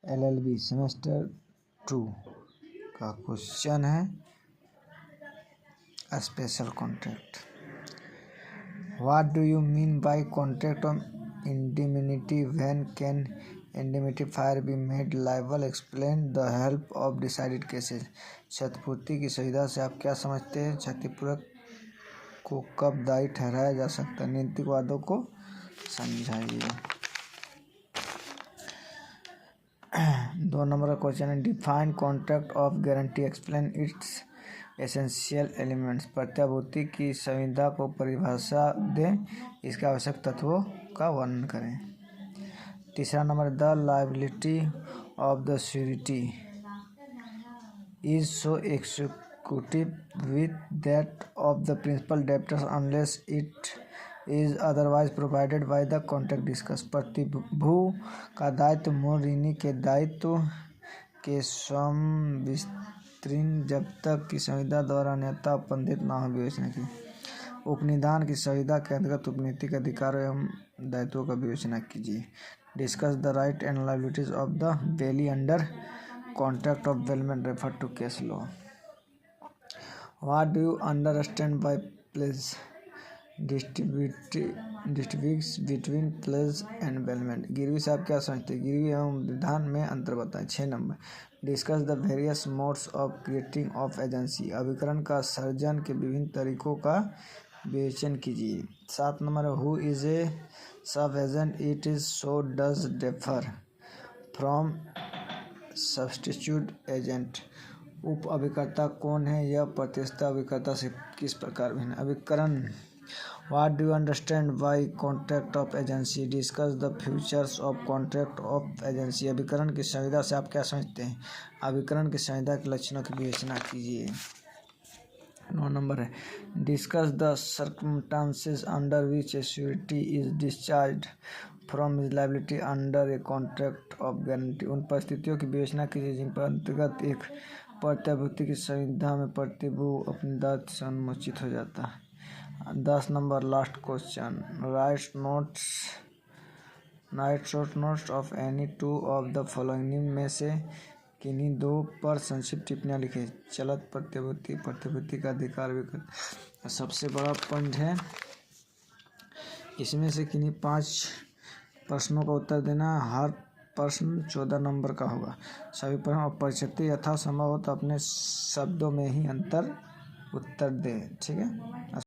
LLB semester 2 का question है special contract. What do you mean by contract of indemnity? When can indemnifier be made liable? Explain the help of decided cases. क्षतिपूर्ति की सुविधा से आप क्या समझते हैं? क्षतिपूर्त को कब दायी ठहराया जा सकता है? नीतिक वादों को समझाइए। 2 नंबर का क्वेश्चन है define contract of guarantee, explain its essential elements. प्रत्याभूति की संविदा को परिभाषा दें, इसके आवश्यक तत्वों का वर्णन करें। 3 number the liability of the surety is so executive with that of the principal debtors unless it is otherwise provided by the contract discuss. प्रतिभू का दायित्व मूल ऋणी के दायित्व के समविस्तीर्ण जब तक कि संविदा द्वारा अन्यथा उपबंधित न हो विवेचना की। उपनिधान की संविदा के अंतर्गत उपनीति के अधिकारों एवं दायित्वों का विवेचना कीजिए। Discuss the right and liabilities of the bailee under contract of bailment refer to case law. What do you understand by pledge? Distinguish between pledge and bailment. गिरवी से आप क्या समझते हैं? गिरवी एवं विधान में अंतर बताएं। 6 number discuss the various modes of creating of agency. अभिकरण का सर्जन के विभिन्न तरीकों का विवेचन कीजिए। 7 नंबर हु इज ए सब agent? It is so does differ from substitute agent. उप अभिकर्ता कौन है? यह प्रतिस्पर्धी अभिकर्ता से किस प्रकार भिन्न? अभिकरण। What do you understand bye contract of agency? Discuss the features of contract of agency. अभिकरण की संविदा से आप क्या समझते हैं? अभिकरण की संविदा के लक्षणों की विवेचना कीजिए। 9 नंबर है discuss the circumstances under which A surety is discharged from his liability under a contract of guarantee. उन परिस्थितियों की विवेचना कीजिए जिन पर अंतर्गत एक प्रत्याभूति की संविदा में प्रतिभू अपने दायित्व से उन्मोचित हो जाता है। 10 number last question right short notes of any 2 of the following. निम्न में से किन्हीं 2 पर संक्षिप्त टिप्पणियां लिखें। चलत प्रतिभूति, प्रतिभूति का अधिकार विकल्प सबसे बड़ा पॉइंट है। इसमें से किन्हीं 5 प्रश्नों का उत्तर देना। हर प्रश्न 14 नंबर का होगा। सभी प्रश्न और परिचिति यथासंभव हो तो अपने शब्दों में ही उत्तर दें। ठीक है।